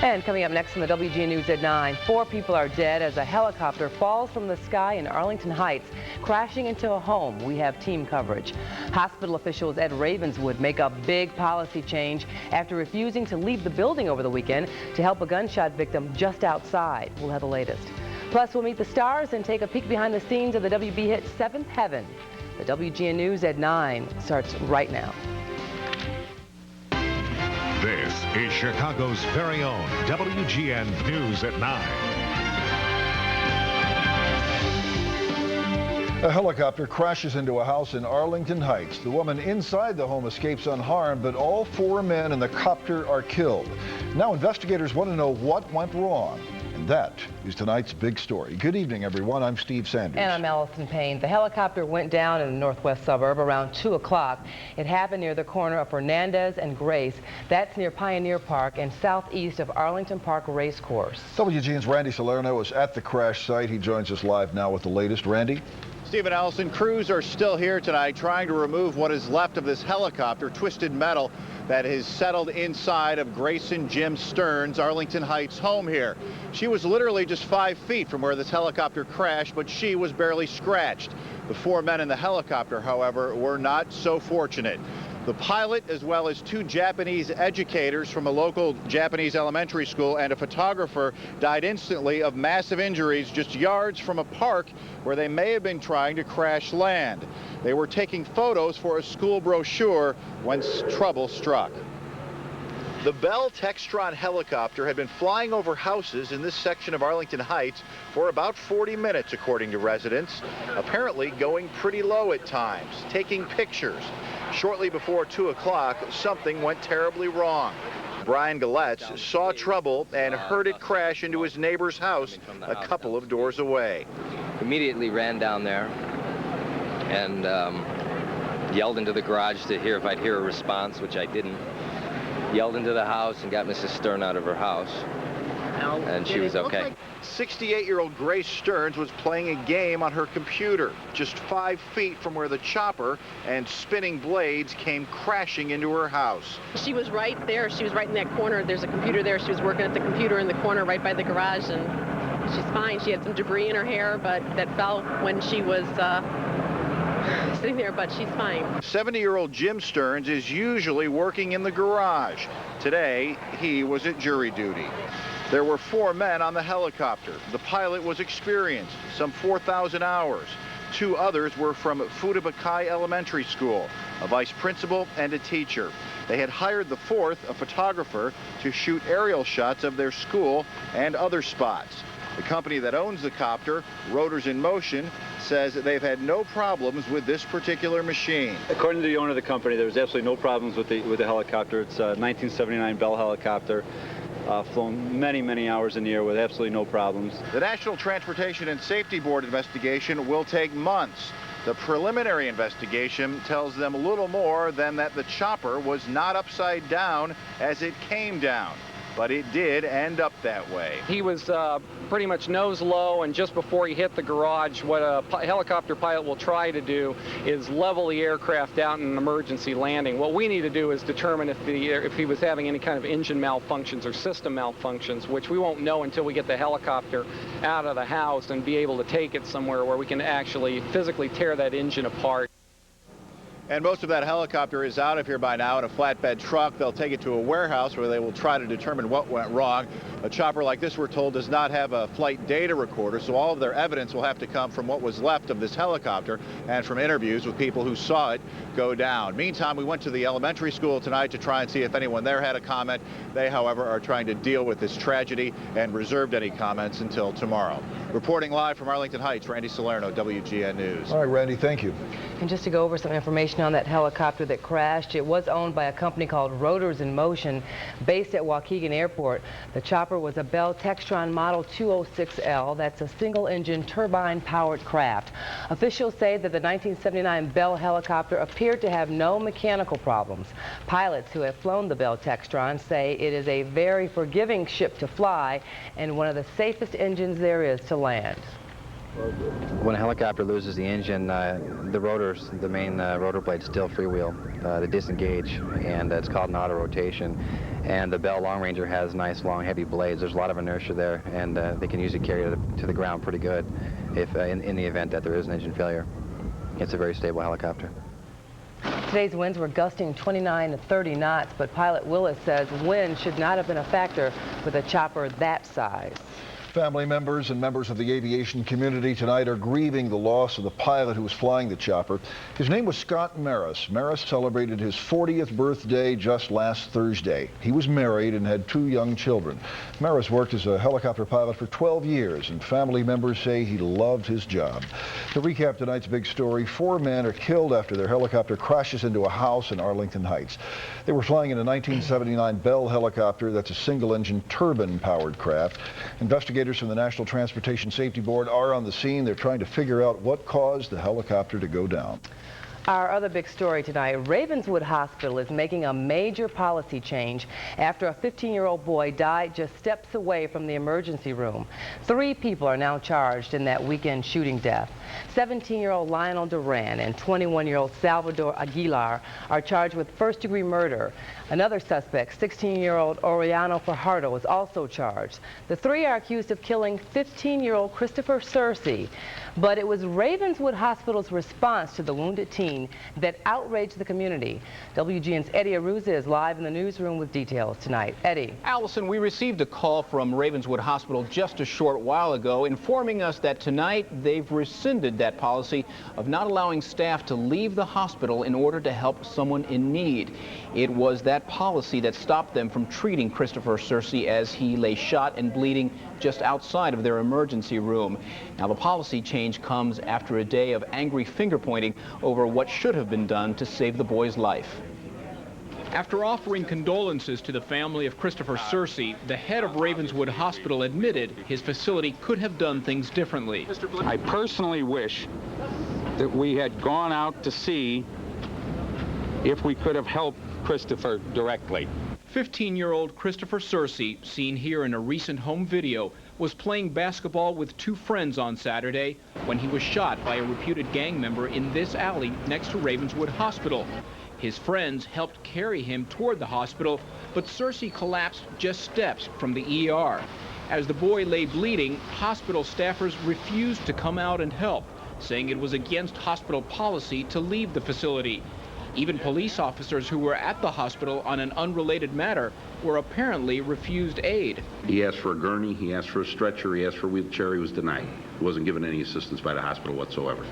And coming up next on the WGN News at 9, 4 people are dead as a helicopter falls from the sky in Arlington Heights, crashing into a home. We have team coverage. Hospital officials at Ravenswood make a big policy change after refusing to leave the building over the weekend to help a gunshot victim just outside. We'll have the latest. Plus, we'll meet the stars and take a peek behind the scenes of the WB hit Seventh Heaven. The WGN News at 9 starts right now. This is Chicago's very own WGN News at 9. A helicopter crashes into a house in Arlington Heights. The woman inside the home escapes unharmed, but all 4 men in the copter are killed. Now investigators want to know what went wrong. And that is tonight's big story. Good evening, everyone. I'm Steve Sanders. And I'm Allison Payne. The helicopter went down in the northwest suburb around 2 o'clock. It happened near the corner of Fernandez and Grace. That's near Pioneer Park and southeast of Arlington Park Racecourse. WGN's Randy Salerno is at the crash site. He joins us live now with the latest. Randy? Steve and Allison, crews are still here tonight trying to remove what is left of this helicopter, twisted metal that is settled inside of Grace and Jim Stern's Arlington Heights home here. She was literally just 5 feet from where this helicopter crashed, but she was barely scratched. The 4 men in the helicopter, however, were not so fortunate. The pilot, as well as 2 Japanese educators from a local Japanese elementary school and a photographer, died instantly of massive injuries just yards from a park where they may have been trying to crash land. They were taking photos for a school brochure when trouble struck. The Bell Textron helicopter had been flying over houses in this section of Arlington Heights for about 40 minutes, according to residents, apparently going pretty low at times, taking pictures. Shortly before 2 o'clock, something went terribly wrong. Brian Galetz saw trouble and heard it crash into his neighbor's house a couple of doors away. Immediately ran down there and yelled into the garage to hear if I'd hear a response, which I didn't. Yelled into the house and got Mrs. Stern out of her house, and she was okay. 68-year-old Grace Stearns was playing a game on her computer just 5 feet from where the chopper and spinning blades came crashing into her house. She was right there. She was right in that corner. There's a computer there. She was working at the computer in the corner right by the garage, and she's fine. She had some debris in her hair, but that fell when she was sitting there, but she's fine. 70-year-old Jim Stearns is usually working in the garage. Today, he was at jury duty. There were 4 men on the helicopter. The pilot was experienced, some 4,000 hours. 2 others were from Fudabakai Elementary School, a vice principal and a teacher. They had hired the 4th, a photographer, to shoot aerial shots of their school and other spots. The company that owns the copter, Rotors in Motion, says that they've had no problems with this particular machine. According to the owner of the company, there was absolutely no problems with the helicopter. It's a 1979 Bell helicopter. Flown many hours in the air with absolutely no problems. The National Transportation and Safety Board investigation will take months. The preliminary investigation tells them little more than that the chopper was not upside down as it came down, but it did end up that way. He was pretty much nose low, and just before he hit the garage, what a helicopter pilot will try to do is level the aircraft out in an emergency landing. What we need to do is determine if he was having any kind of engine malfunctions or system malfunctions, which we won't know until we get the helicopter out of the house and be able to take it somewhere where we can actually physically tear that engine apart. And most of that helicopter is out of here by now in a flatbed truck. They'll take it to a warehouse where they will try to determine what went wrong. A chopper like this, we're told, does not have a flight data recorder, so all of their evidence will have to come from what was left of this helicopter and from interviews with people who saw it go down. Meantime, we went to the elementary school tonight to try and see if anyone there had a comment. They, however, are trying to deal with this tragedy and reserved any comments until tomorrow. Reporting live from Arlington Heights, Randy Salerno, WGN News. All right, Randy, thank you. And just to go over some information on that helicopter that crashed, it was owned by a company called Rotors in Motion, based at Waukegan Airport. The chopper was a Bell Textron Model 206L. That's a single-engine, turbine-powered craft. Officials say that the 1979 Bell helicopter appeared to have no mechanical problems. Pilots who have flown the Bell Textron say it is a very forgiving ship to fly and one of the safest engines there is to land. When a helicopter loses the engine, the rotors, the main rotor blades still freewheel. They disengage, and it's called an auto rotation. And the Bell Long Ranger has nice, long, heavy blades. There's a lot of inertia there, and they can usually carry it to the ground pretty good if in the event that there is an engine failure. It's a very stable helicopter. Today's winds were gusting 29 to 30 knots, but pilot Willis says wind should not have been a factor with a chopper that size. Family members and members of the aviation community tonight are grieving the loss of the pilot who was flying the chopper. His name was Scott Maris. Maris celebrated his 40th birthday just last Thursday. He was married and had 2 young children. Maris worked as a helicopter pilot for 12 years, and family members say he loved his job. To recap tonight's big story, 4 men are killed after their helicopter crashes into a house in Arlington Heights. They were flying in a 1979 Bell helicopter that's a single-engine turbine-powered craft. Investigators from the National Transportation Safety Board are on the scene. They're trying to figure out what caused the helicopter to go down. Our other big story tonight, Ravenswood Hospital is making a major policy change after a 15-year-old boy died just steps away from the emergency room. 3 people are now charged in that weekend shooting death. 17-year-old Lionel Duran and 21-year-old Salvador Aguilar are charged with first-degree murder. Another suspect, 16-year-old Oriano Fajardo, is also charged. The 3 are accused of killing 15-year-old Christopher Searcy. But it was Ravenswood Hospital's response to the wounded teen that outraged the community. WGN's Eddie Aruza is live in the newsroom with details tonight. Eddie. Allison, we received a call from Ravenswood Hospital just a short while ago informing us that tonight they've rescinded that policy of not allowing staff to leave the hospital in order to help someone in need. It was that policy that stopped them from treating Christopher Searcy as he lay shot and bleeding just outside of their emergency room. Now, the policy change comes after a day of angry finger-pointing over what should have been done to save the boy's life. After offering condolences to the family of Christopher Searcy, the head of Ravenswood Hospital admitted his facility could have done things differently. I personally wish that we had gone out to see if we could have helped Christopher directly. 15-year-old Christopher Searcy, seen here in a recent home video, was playing basketball with 2 friends on Saturday when he was shot by a reputed gang member in this alley next to Ravenswood Hospital. His friends helped carry him toward the hospital, but Searcy collapsed just steps from the ER. As the boy lay bleeding, hospital staffers refused to come out and help, saying it was against hospital policy to leave the facility. Even police officers who were at the hospital on an unrelated matter were apparently refused aid. He asked for a gurney, he asked for a stretcher, he asked for a wheelchair, he was denied. He wasn't given any assistance by the hospital whatsoever.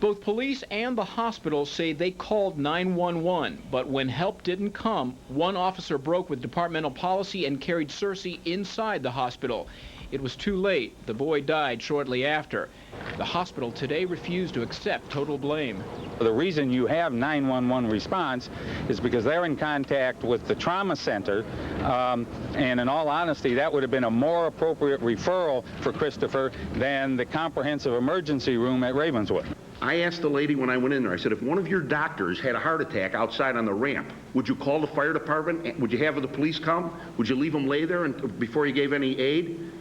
Both police and the hospital say they called 911, but when help didn't come, one officer broke with departmental policy and carried Searcy inside the hospital. It was too late. The boy died shortly after. The hospital today refused to accept total blame. The reason you have 911 response is because they're in contact with the trauma center, and in all honesty, that would have been a more appropriate referral for Christopher than the comprehensive emergency room at Ravenswood. I asked the lady when I went in there, I said, if one of your doctors had a heart attack outside on the ramp, would you call the fire department? Would you have the police come? Would you leave them lay there before you gave any aid?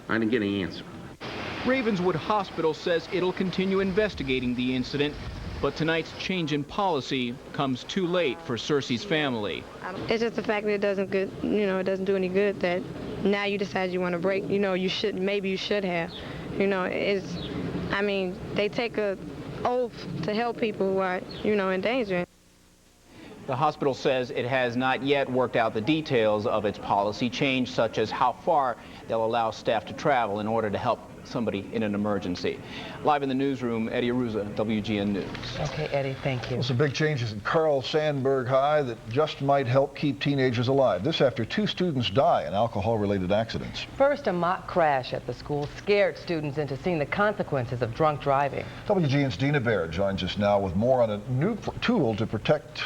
I didn't get any answer. Ravenswood Hospital says it'll continue investigating the incident, but tonight's change in policy comes too late for Searcy's family. It's just the fact that it doesn't do any good that now you decide you want to break. Maybe you should have. They take an oath to help people who are, in danger. The hospital says it has not yet worked out the details of its policy change, such as how far they'll allow staff to travel in order to help somebody in an emergency. Live in the newsroom, Eddie Aruza, WGN News. Okay, Eddie, thank you. Some big changes in Carl Sandburg High that just might help keep teenagers alive. This after 2 students die in alcohol-related accidents. First, a mock crash at the school scared students into seeing the consequences of drunk driving. WGN's Dina Baird joins us now with more on a new tool to protect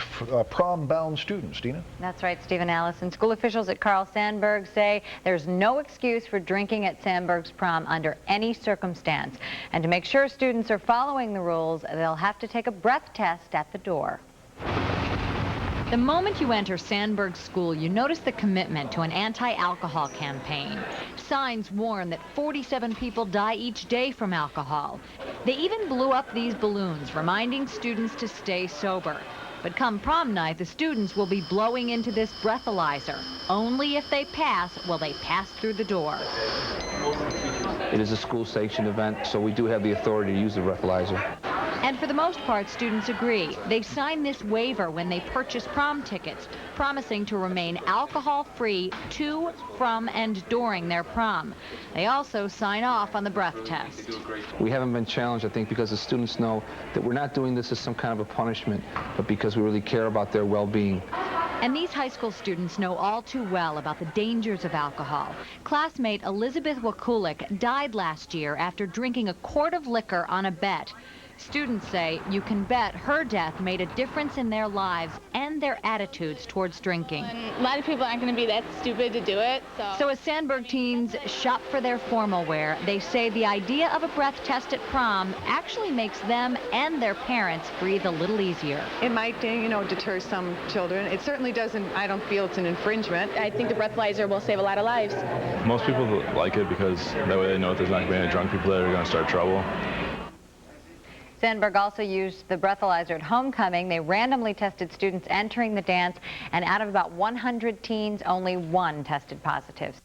prom-bound students. Dina? That's right, Stephen Allison. School officials at Carl Sandburg say there's no excuse for drinking at Sandburg's prom under any circumstance. And to make sure students are following the rules, they'll have to take a breath test at the door. The moment you enter Sandburg School, you notice the commitment to an anti-alcohol campaign. Signs warn that 47 people die each day from alcohol. They even blew up these balloons, reminding students to stay sober. But come prom night, the students will be blowing into this breathalyzer. Only if they pass will they pass through the door. It is a school-sanctioned event, so we do have the authority to use the breathalyzer. And for the most part, students agree. They sign this waiver when they purchase prom tickets, promising to remain alcohol-free to, from, and during their prom. They also sign off on the breath test. We haven't been challenged, I think, because the students know that we're not doing this as some kind of a punishment, but because we really care about their well-being. And these high school students know all too well about the dangers of alcohol. Classmate Elizabeth Wakulik died last year after drinking a quart of liquor on a bet. Students say you can bet her death made a difference in their lives and their attitudes towards drinking. A lot of people aren't going to be that stupid to do it. So as Sandburg teens shop for their formal wear, they say the idea of a breath test at prom actually makes them and their parents breathe a little easier. It might, deter some children. It certainly doesn't, I don't feel it's an infringement. I think the breathalyzer will save a lot of lives. Most people like it because that way they know there's not going to be any drunk people that are going to start trouble. Sandburg also used the breathalyzer at homecoming. They randomly tested students entering the dance, and out of about 100 teens, only one tested positive.